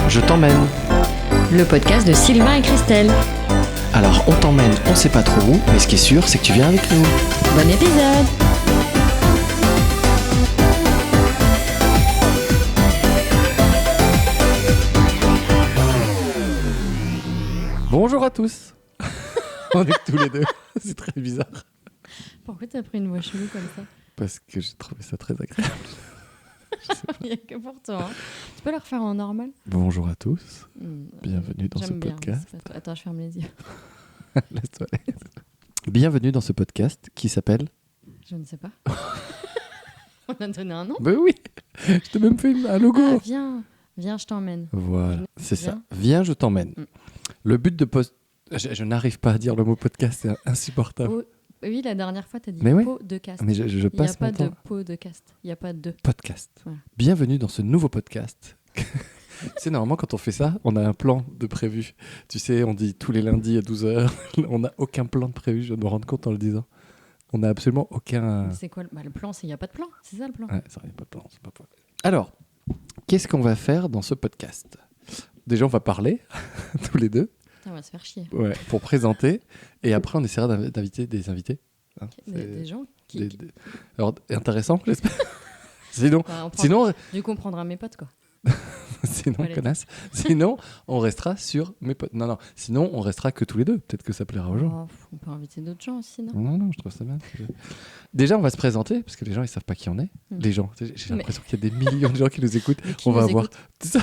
Je t'emmène. Le podcast de Sylvain et Christelle. Alors on t'emmène, on sait pas trop où, mais ce qui est sûr, c'est que tu viens avec nous. Bon épisode. Bonjour à tous. On est tous les deux. C'est très bizarre. Pourquoi t'as pris une voix chelou comme ça? Parce que j'ai trouvé ça très agréable. Il n'y a que pour toi. Hein. Tu peux le refaire en normal? Bonjour à tous. Bienvenue dans ce J'aime bien, podcast. Attends, je ferme les yeux. Laisse-toi aller. Bienvenue dans ce podcast qui s'appelle... Je ne sais pas. On a donné un nom? Ben oui. Je t'ai même fait un logo. Ah, viens, je t'emmène. Voilà, c'est Viens. ça. Viens, je t'emmène. Mm. Le but de post... Je n'arrive pas à dire le mot podcast, c'est insupportable. Oh, oui, la dernière fois, t'as dit Mais ouais. podcast. Mais je Il n'y a passe pas mon temps. de podcast. Il n'y a pas de... Podcast. Voilà. Bienvenue dans ce nouveau podcast. Tu sais, normalement, quand on fait ça, on a un plan de prévu. Tu sais, on dit tous les lundis à 12h. On n'a aucun plan de prévu, je viens de me rendre compte en le disant. On n'a absolument aucun... C'est quoi le plan? Il n'y a pas de plan. C'est ça le plan. Ouais, ça, il n'y a pas de plan, c'est pas possible. Alors, qu'est-ce qu'on va faire dans ce podcast? Déjà, on va parler, tous les deux, Putain, on va se faire chier. pour présenter. Et après, on essaiera d'inviter des invités. Hein, Des gens qui... Alors, intéressant, j'espère. Sinon, Enfin, du coup, on prendra mes potes, quoi. sinon, Allez. connasse. Sinon, on restera sur mes potes. Non, sinon, on restera que tous les deux. Peut-être que ça plaira aux gens. Oh, on peut inviter d'autres gens aussi, non? Non, je trouve ça bien. Déjà, on va se présenter, parce que les gens, ils savent pas qui on est. Les gens, j'ai l'impression qu'il y a des millions de gens qui nous écoutent. Mais qui On va nous avoir écoute? tout ça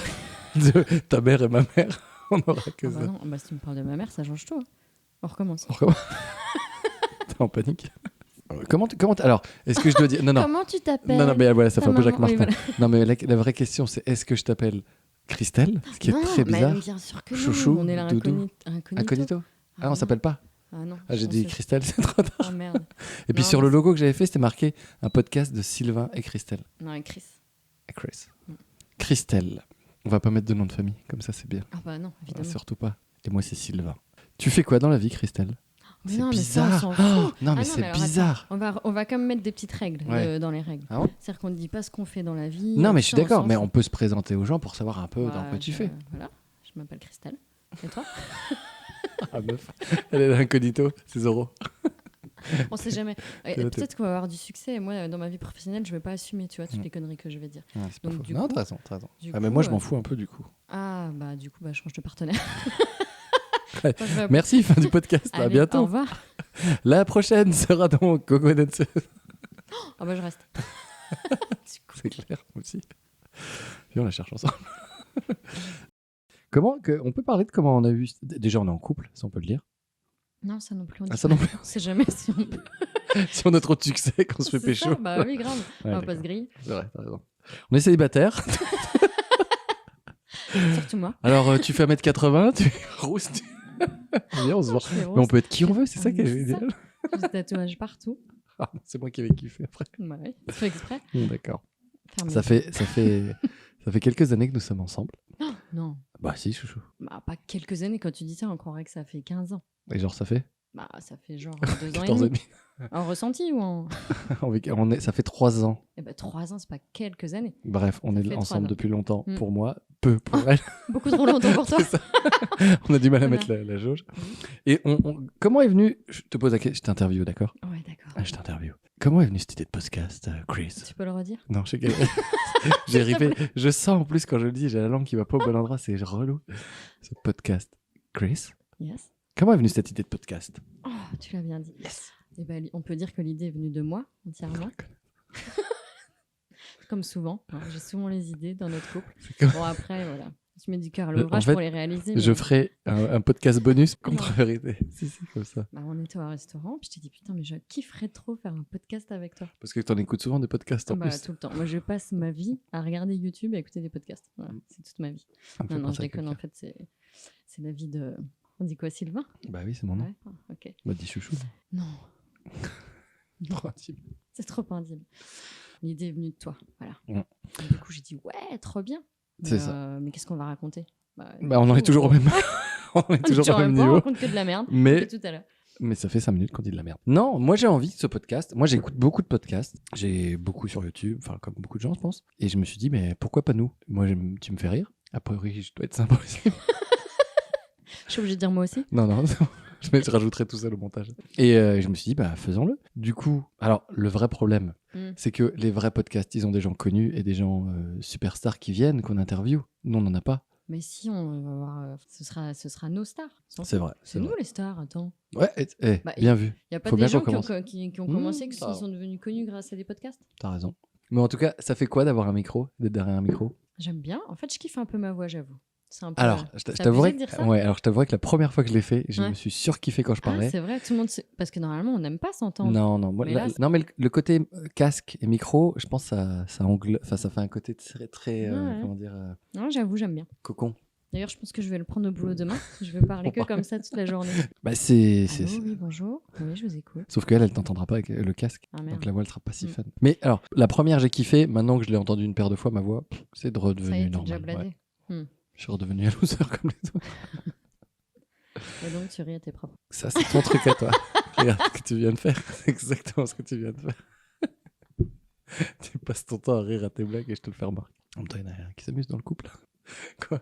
de ta mère et ma mère. On aura que Ah ça. bah non, bah si tu me parles de ma mère, ça change tout. Hein. On recommence. On recommence. T'es en panique. Alors, est-ce que je dois dire... Non. Comment tu t'appelles? Non, mais voilà, ça Ta fait un peu Jacques maman, Martin. oui, Non, mais la vraie question, c'est est-ce que je t'appelle Christelle? Ce qui est Non, très bizarre. Mais bien sûr que non. Chouchou, On est là doudou. Incognito. Ah, on non. s'appelle pas. Ah non. Ah, j'ai on dit se- Christelle, c'est trop tard. Oh merde. Et puis Non, sur mais le logo que j'avais fait, c'était marqué un podcast de Sylvain et Christelle. Non, et Chris. Et Chris. Mm. Christelle. On va pas mettre de nom de famille, comme ça c'est bien. Ah bah non, évidemment. Surtout pas. Et moi c'est Sylvain. Tu fais quoi dans la vie, Christelle? Mais C'est non, bizarre. mais ça, on s'en fout. Non, mais Ah c'est alors, bizarre. attends, on va quand même mettre des petites règles Ouais. dans les règles. Ah bon? C'est-à-dire qu'on ne dit pas ce qu'on fait dans la vie. Non, mais je suis ça, on d'accord, s'en mais fout. on peut se présenter aux gens pour savoir un peu dans Bah, quoi tu fais. Voilà. Je m'appelle Christelle. Et toi? Ah, meuf. Elle est là, incognito, c'est Zoro. On sait jamais. la Peut-être qu'on va avoir du succès. Moi, dans ma vie professionnelle, je vais pas assumer, tu vois, toutes Mm. les conneries que je vais dire. Ouais, c'est pas Donc, faux. du Non, coup- t'as raison. du Ah, mais coup, moi je m'en fous un peu du coup. Ah, bah du coup, je change de partenaire. Ouais. Attends, je vais appeler. Merci, fin du podcast. À Allez, Au bientôt. revoir. La prochaine sera donc Coco Dancer. Ah bah je reste. C'est clair aussi. Puis on la cherche ensemble. On peut parler de comment on a vu. Déjà, on est en couple, ça on peut le dire. Non, ça non plus. On Ah, dit ça pas. non plus. On sait jamais si on peut. Si on a trop de succès, qu'on se fait C'est pécho. ça, bah oui, grave. Ouais, On va pas d'accord. se griller. C'est vrai, t'as raison. On est célibataire. Surtout moi. Alors, tu fais 1m80, tu roustes. Viens, on se voit. Je fais Mais on rose. peut être qui on veut, c'est ça qui est C'est ça. idéal. J'ai des tatouages partout. Ah, c'est moi qui avais kiffé après. Bah oui, tu fais exprès. D'accord. Ferme Ça les fait quelques années que nous sommes ensemble. yeux. Non, Bah si, chouchou. bah, pas quelques années. Quand tu dis ça, on croirait que ça fait 15 ans. Et genre, ça fait Bah, ça fait genre 2 ans et 14 ans et demi. demi. En ressenti ou en... Ça fait 3 ans. Eh ben, 3 ans, c'est pas quelques années. Bref, on Ça est fait ensemble 3 ans. depuis longtemps. Mm. Pour moi, peu pour elle. Beaucoup trop longtemps pour toi. C'est ça. On a du mal à Voilà. mettre la jauge. Oui. Et comment est venu... Je te pose la question, je t'interview, d'accord? Ouais, d'accord. Je t'interview. Comment est venue cette idée de podcast, Chris? Tu peux le redire? Non, je sais que... J'ai ripé. Je sens en plus quand je le dis, j'ai la langue qui va pas au bon endroit, c'est relou. Ce podcast. Chris, Yes. comment est venue cette idée de podcast? Oh, tu l'as bien dit. Yes. Eh ben, on peut dire que l'idée est venue de moi, entièrement. Comme souvent. Hein, j'ai souvent les idées dans notre couple. C'est comme- Bon, après, voilà. Tu mets du cœur à En l'ouvrage fait, pour les réaliser. Je mais- ferai un podcast bonus contre vérité. Si, comme ça. Bah, on était au restaurant, puis je t'ai dit, putain, mais je kifferais trop faire un podcast avec toi. Parce que t'en écoutes souvent des podcasts en Bah, plus. tout le temps. Moi, je passe ma vie à regarder YouTube et à écouter des podcasts. Voilà, c'est toute ma vie. Ça me fait Non, penser je à déconne, en quelqu'un. fait, c'est la vie de... On dit quoi, Sylvain? Bah oui, c'est mon nom. Ouais, ah, ok. Bah dis chouchou. Non, Trop intime. c'est trop intime. L'idée est venue de toi, voilà. Mm. Et du coup, j'ai dit, ouais, trop bien. C'est Mais, ça. Mais qu'est-ce qu'on va raconter? Bah on en est toujours au même, on est toujours au même On niveau. raconte que de la merde. Mais Tout à l'heure. Mais ça fait 5 minutes qu'on dit de la merde. Non, moi j'ai envie de ce podcast. Moi j'écoute beaucoup de podcasts. J'ai beaucoup sur YouTube, enfin comme beaucoup de gens je pense. Et je me suis dit, mais pourquoi pas nous? Moi tu me fais rire. A priori, je dois être sympa aussi. Je suis obligée de dire moi aussi. Non, je rajouterai tout ça au montage. Et je me suis dit, bah faisons-le. Du coup, alors le vrai problème, c'est que les vrais podcasts, ils ont des gens connus et des gens superstars qui viennent, qu'on interviewe. Nous, on n'en a pas. Mais si, on va voir, ce sera nos stars. C'est vrai. C'est nous les stars, attends. Ouais, bien vu. Il n'y a pas Faut des bien gens qu'on commence. qui ont commencé, qui sont devenus connus grâce à des podcasts. T'as raison. Mais en tout cas, ça fait quoi d'avoir un micro, d'être derrière un micro? J'aime bien. En fait, je kiffe un peu ma voix, j'avoue. C'est un peu, alors, je c'est t'avouerai abusé de dire ça. alors, je t'avouerai que la première fois que je l'ai fait, je Ouais. me suis surkiffé quand je parlais. C'est vrai, tout le monde parce que normalement, on n'aime pas s'entendre. Non, moi, Mais là, non, mais le côté casque et micro, je pense que ça fait un côté très Ouais. comment dire, Non, j'avoue, j'aime bien. cocon. D'ailleurs, je pense que je vais le prendre au boulot demain. Je vais parler que comme ça toute la journée. Bah, Allô, oui, bonjour. Oui, je vous écoute. Sauf qu'elle, elle t'entendra pas avec le casque. Ah, merde. Donc la voix, elle sera pas si fun. Mais alors, la première, j'ai kiffé. Maintenant que je l'ai entendue une paire de fois, ma voix, c'est redevenu Ça y est, t'es normal. déjà bladé. Ouais. Je suis redevenu un loser comme les autres. Et donc, tu ris à tes propres. Ça, c'est ton truc à toi. Regarde ce que tu viens de faire. C'est exactement ce que tu viens de faire. Tu passes ton temps à rire à tes blagues et je te le fais remarquer. En même temps, il y en a rien qui s'amuse dans le couple. Quoi?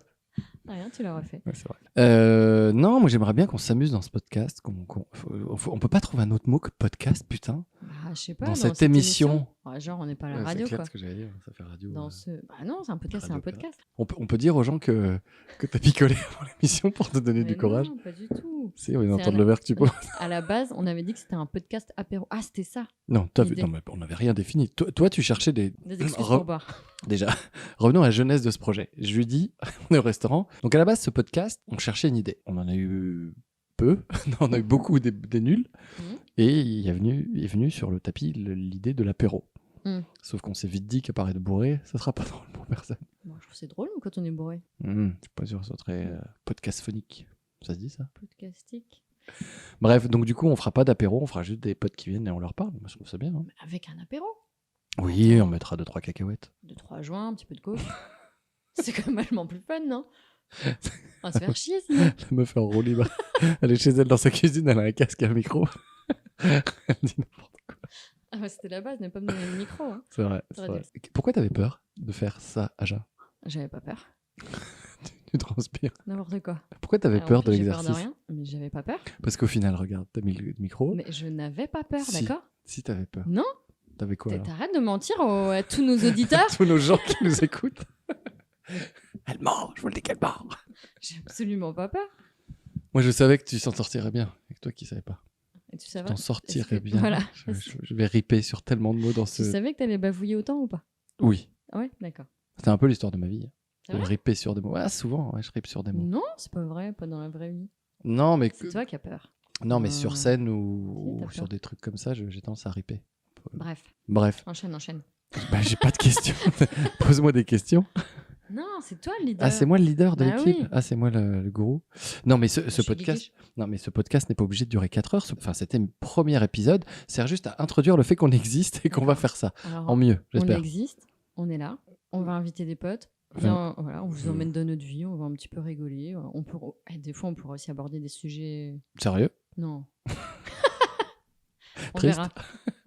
Rien, tu l'as refait. Ouais, c'est vrai. Non, moi j'aimerais bien qu'on s'amuse dans ce podcast. On peut pas trouver un autre mot que podcast, putain. Bah, je sais pas. Dans cette émission. Ouais, genre, on n'est pas à la Ouais, radio, c'est clair quoi. ce que j'allais dire, ça fait radio. Bah non, c'est un podcast, c'est un Radio podcast. On peut dire aux gens que t'as picolé avant l'émission pour te donner Mais du courage. non, pas du tout. Si, on vient C'est d'entendre un- le verre que tu poses. À la base, on avait dit que c'était un podcast apéro. Ah, c'était ça. Non, L'idée. non, mais on n'avait rien défini. Toi, tu cherchais des Des excuses pour boire. Déjà, revenons à la jeunesse de ce projet. Je lui dis, on est au restaurant. Donc à la base, ce podcast, on cherchait une idée. On en a eu peu, on a eu beaucoup des nuls. Et il est venu sur le tapis l'idée de l'apéro. Sauf qu'on s'est vite dit qu'à part être bourré, ça sera pas drôle pour personne. Moi, je trouve que c'est drôle quand on est bourré. Je suis pas sûr que ce soit très podcast phonique. Ça se dit ça? Podcastique. Bref, donc du coup, on fera pas d'apéro, on fera juste des potes qui viennent et on leur parle. Moi, je trouve ça bien. Hein. Avec un apéro. Oui, on mettra 2-3 cacahuètes. 2-3 joints, un petit peu de coke. C'est quand même vachement plus fun, non? On va se faire chier sinon. La meuf est en roue libre. Elle est chez elle dans sa cuisine, elle a un casque et un micro. Elle dit n'importe quoi. Ah bah c'était la base, n'est pas me donner le micro. Hein. C'est vrai. Pourquoi t'avais peur de faire ça, Aja? J'avais pas peur. Tu transpires. N'importe quoi. Pourquoi t'avais Alors, peur de j'ai l'exercice? peur de rien, mais j'avais pas peur. Parce qu'au final, regarde, t'as mis le micro. Mais je n'avais pas peur, Si. d'accord? Si t'avais peur. Non. T'avais quoi alors? T'arrêtes de mentir à tous nos auditeurs. Tous nos gens qui nous écoutent. Elle ment, je vous le dis qu'elle ment. J'ai absolument pas peur. Moi, je savais que tu s'en sortirais bien. Avec toi qui savais pas. Et tu savais, T'en sortirais bien. Voilà. Je vais riper sur tellement de mots dans ce. Tu savais que t'allais bafouiller autant ou pas? Oui. Ah ouais, d'accord. C'était un peu l'histoire de ma vie. C'est De vrai? riper sur des mots. Ah, souvent, ouais, je ripe sur des mots. Non, c'est pas vrai, pas dans la vraie vie. Non, mais C'est toi qui as peur. non, mais sur scène Si, ou t'as sur peur. des trucs comme ça, j'ai tendance à riper. Bref, Bref, enchaîne. bah, j'ai pas de questions. Pose-moi des questions. Non, c'est toi le leader. Ah, c'est moi le leader de Bah l'équipe. oui. Ah, c'est moi le gourou. Non, mais ce Je suis podcast, Guiguiche. non, mais ce podcast n'est pas obligé de durer 4 heures. Enfin, c'était mon premier épisode. C'est juste à introduire le fait qu'on existe et qu'on va faire ça Alors, en mieux, on j'espère. existe, on est là, on va inviter des potes. Viens, voilà, on vous emmène dans notre vie, on va un petit peu rigoler. Des fois, on pourra aussi aborder des sujets. Sérieux? Non. On Triste. verra.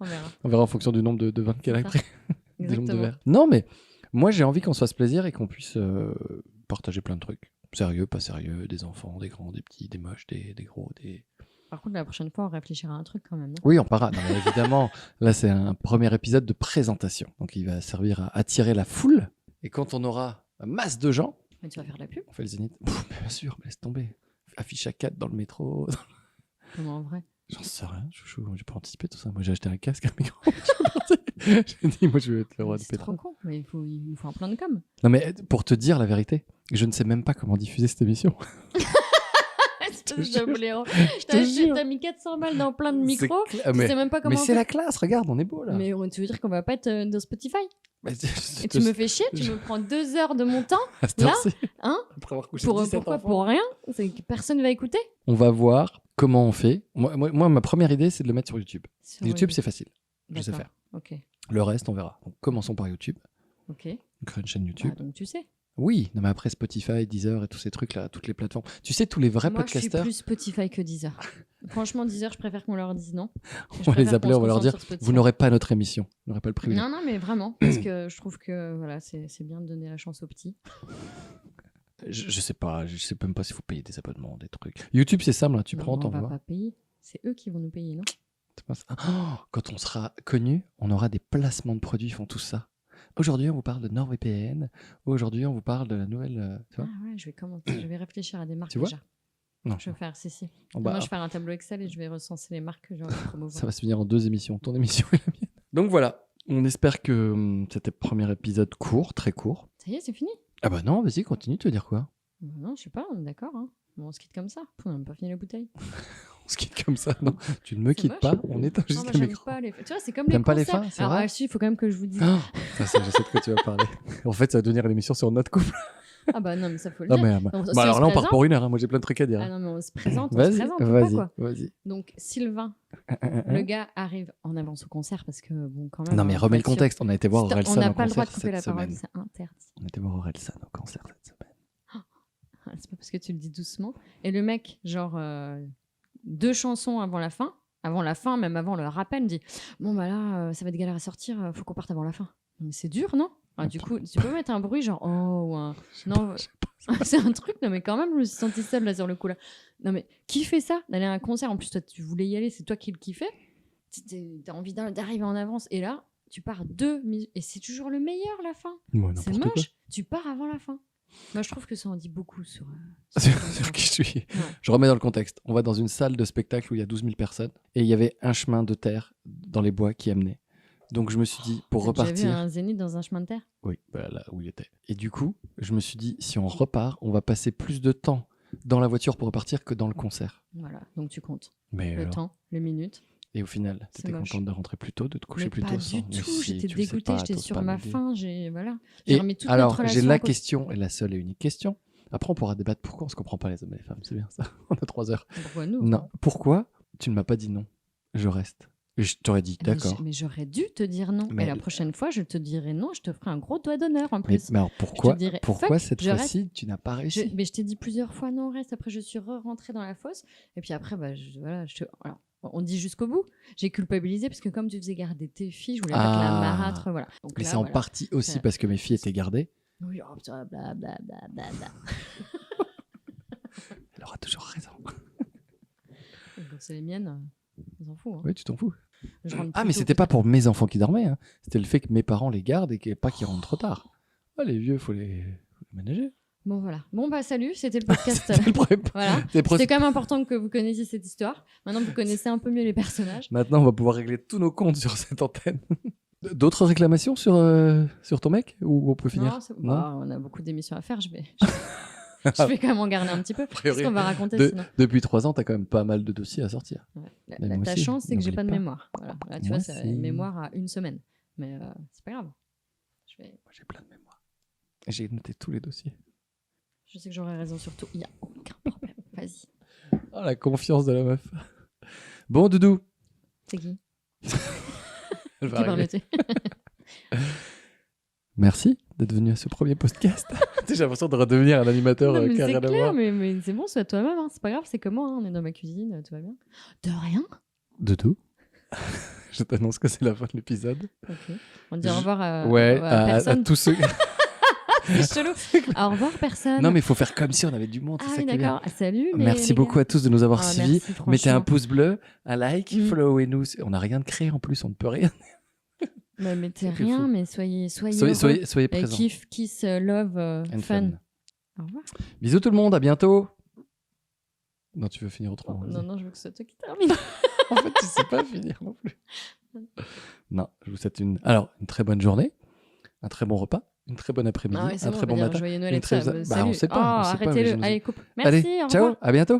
On verra. On verra en fonction du nombre de vins qu'elle a C'est ça. pris. Du nombre de Exactement. verres. Non, mais moi, j'ai envie qu'on se fasse plaisir et qu'on puisse partager plein de trucs. Sérieux, pas sérieux, des enfants, des grands, des petits, des moches, des gros, des... Par contre, la prochaine fois, on réfléchira à un truc quand même. Non Oui, on parra. Non, mais évidemment, là, c'est un premier épisode de présentation. Donc, il va servir à attirer la foule. Et quand on aura une masse de gens, Mais tu vas faire de la pub on fait le zénith. Pff, mais bien sûr, mais laisse tomber. Affiche à 4 dans le métro. Comment en vrai? J'en sais rien, chouchou. J'ai pas anticipé tout ça. Moi, j'ai acheté un casque, un micro. J'ai dit, moi, je vais être le roi de C'est trop pétrole. con, mais il nous faut un plan de com. Non, mais pour te dire la vérité, je ne sais même pas comment diffuser cette émission. Espèce de blaireau. te jure. T'as mis 400 balles dans plein de micros. C'est Tu sais même pas comment mais c'est faire. la classe, regarde, on est beau là. Mais tu veux dire qu'on va pas être dans Spotify? Mais Et tu me fais chier, tu me prends 2 heures de mon temps, là, hein, Après avoir couché pour 17 pourquoi? enfants. Pour rien? C'est que personne va écouter? On va voir comment on fait. Moi, ma première idée, c'est de le mettre sur YouTube. Sur YouTube, c'est facile. Je sais D'accord. faire. Ok. Le reste, on verra. Donc, commençons par YouTube. Ok. On crée une chaîne YouTube. Ah, donc tu sais. Oui, non, mais après Spotify, Deezer et tous ces trucs-là, toutes les plateformes. Tu sais, tous les vrais Moi, je suis podcasteurs, plus Spotify que Deezer. Franchement, Deezer, je préfère qu'on leur dise non. on va les appeler, on va leur dire vous n'aurez pas notre émission. Vous n'aurez pas le privilège. Non, non, mais vraiment, parce que je trouve que voilà, c'est bien de donner la chance aux petits. Je sais pas, je sais même pas s'il faut payer des abonnements, des trucs. YouTube, c'est simple, hein, tu Non, prends, on t'en va vois. pas payer. C'est eux qui vont nous payer, non? C'est pas ça. Oh, quand on sera connu, on aura des placements de produits, ils font tout ça. Aujourd'hui, on vous parle de NordVPN. Aujourd'hui, on vous parle de la nouvelle. Tu vois Ah ouais, je vais commenter, je vais réfléchir à des marques Tu vois déjà. Non. Je vais faire, si. Oh, Moi, bah, je vais faire un tableau Excel et je vais recenser les marques que j'ai envie de promouvoir. ça va se finir en 2 émissions, ton émission et la mienne. Donc voilà, on espère que c'était le premier épisode court, très court. Ça y est, c'est fini? Ah bah non, vas-y, continue, tu veux dire quoi? Non, je sais pas, on est d'accord. Hein. Bon, on se quitte comme ça. On n'a même pas fini la bouteille. On se quitte comme ça, non? Tu ne me C'est quittes moche. pas, on éteint Non, juste moi, le j'aime micro. pas les... Tu vois, c'est comme les T'aimes pas les concerts. fins, c'est Alors, vrai? si, il faut quand même que je vous dise. Ah, ça, je sais de quoi tu vas parler. En fait, ça va devenir une émission sur notre couple. Ah bah non, mais ça faut le Ah, dire. mais, Donc, si bah on alors se là, on part présente- pour 1 heure, hein. Moi j'ai plein de trucs à dire. Ah non, mais on se présente, Vas-y, ou pas, vas-y, quoi. vas-y. Donc, Sylvain, le gars arrive en avance au concert parce que, bon, quand même... Non mais hein, remets le faut être sûr. contexte, on a été voir Stop, Orelsan on n'a au pas le droit de concert couper la cette parole, semaine. c'est interdit. On a été voir Orelsan au concert cette semaine. Ah, c'est pas parce que tu le dis doucement. Et le mec, genre, 2 chansons avant la fin, même avant le rappel, me dit bon, bah là, ça va être galère à sortir, faut qu'on parte avant la fin. Mais c'est dur, non? Ah, du coup, tu peux mettre un bruit, genre oh, ou un. Non, c'est un truc, non, mais quand même, je me suis sentie seule là sur le coup là. Non, mais qui fait ça? D'aller à un concert, en plus, toi, tu voulais y aller, c'est toi qui le kiffais. T'as envie d'arriver en avance, et là, tu pars 2 minutes, et c'est toujours le meilleur, la fin. Ouais, C'est n'importe quoi. moche, tu pars avant la fin. Moi, je trouve que ça en dit beaucoup sur. Sur qui je suis. Je remets dans le contexte. On va dans une salle de spectacle où il y a 12 000 personnes et il y avait un chemin de terre dans les bois qui amenait. Donc je me suis dit, pour T'as déjà repartir. vu un zénith dans un chemin de terre? Oui, bah là où il était. Et du coup, je me suis dit, si on repart, on va passer plus de temps dans la voiture pour repartir que dans le concert. Voilà, donc tu comptes Mais le alors temps, les minutes. Et au final, C'est t'étais moche. contente de rentrer plus tôt, de te coucher Mais plus pas tôt du sans. Mais tout, si, j'étais tu le sais dégoûtée, pas, j'étais t'oses sur pas me ma le dire. faim, voilà. J'ai Et remis toute alors, notre relation j'ai la en cause. question, et la seule et unique question. Après, on pourra débattre pourquoi on se comprend pas les hommes et les femmes, c'est bien ça. On a 3 heures. Pourquoi nous? Non, pourquoi tu ne m'as pas dit non? Je reste. Et je t'aurais dit, d'accord. Mais j'aurais dû te dire non. Mais Et la prochaine fois, je te dirai non, je te ferai un gros doigt d'honneur en Mais, plus. mais alors pourquoi, dirais, pourquoi fuck, cette je fois-ci tu n'as pas réussi? Mais je t'ai dit plusieurs fois non, reste. Après, je suis rentrée dans la fosse. Et puis après, bah, voilà, alors, on dit jusqu'au bout. J'ai culpabilisé parce que comme tu faisais garder tes filles, je voulais pas te la marâtre. Voilà. Donc Mais là, c'est en voilà. partie aussi parce que mes filles étaient gardées. Oui, oh, putain, blablabla. Elle aura toujours raison. Donc c'est les miennes, on s'en fout. Hein. Oui, tu t'en fous. Je rentre Ah, plus mais tôt, c'était pas peut-être. pour mes enfants qui dormaient. Hein. C'était le fait que mes parents les gardent et pas qu'ils rentrent trop tard. Ah, les vieux, faut les ménager. Bon, voilà. Bon, bah, salut, c'était le podcast. C'était le problème. Voilà. C'était le C'était quand même important que vous connaissiez cette histoire. Maintenant, vous connaissez un peu mieux les personnages. Maintenant, on va pouvoir régler tous nos comptes sur cette antenne. D'autres réclamations sur ton mec? Ou on peut finir? Non, bah, on a beaucoup d'émissions à faire. Je vais quand même en garder un petit peu. Qu'est-ce qu'on va raconter sinon? Depuis 3 ans, t'as quand même pas mal de dossiers à sortir. Ouais. Mais moi Ta aussi, chance, c'est que j'ai n'oublie pas de pas. mémoire. Voilà. Là, tu Moi vois, c'est aussi. une mémoire à 1 semaine. Mais c'est pas grave. Moi, j'ai plein de mémoire. J'ai noté tous les dossiers. Je sais que j'aurai raison sur tout. Il n'y a aucun problème. Vas-y. Oh, la confiance de la meuf. Bon, Doudou. C'est qui? Elle va Qui parle arriver. de Merci d'être venu à ce premier podcast. J'ai l'impression de redevenir un animateur Non, mais qui a c'est rien à clair, voir. mais c'est bon, sois toi-même. Hein. C'est pas grave, c'est comme moi. Hein. On est dans ma cuisine, tout va bien. De rien. Doudou. Je t'annonce que c'est la fin de l'épisode. Ok. On dit au revoir à à personne. tous ceux. C'est chelou. Au revoir, personne. Non, mais il faut faire comme si on avait du monde. Ah c'est ça oui, qui est bien. d'accord. Ah, salut. Merci beaucoup à tous de nous avoir Oh, suivis. merci, Mettez un franchement. pouce bleu, un like, Mm. followez-nous. On n'a rien de créé en plus, on ne peut rien. Mais mettez C'est rien, fou. mais soyez Soyez présents. kiff, kiss, love, And fun. Au revoir. Bisous tout le monde, à bientôt. Non, tu veux finir autrement. vas-y. Non, je veux que ce soit toi qui termine. En fait, tu sais pas finir non plus. Non, je vous souhaite une très bonne journée, un très bon repas, une très bonne après-midi, Ah ouais, c'est un bon, très on va bon dire matin. Joyeux Noël une et tout très- ça. Bah, Salut. on sait pas, Oh, on sait pas, mais arrêtez-le. je nous- Allez, coupe. Merci, Allez, au ciao, revoir. à bientôt.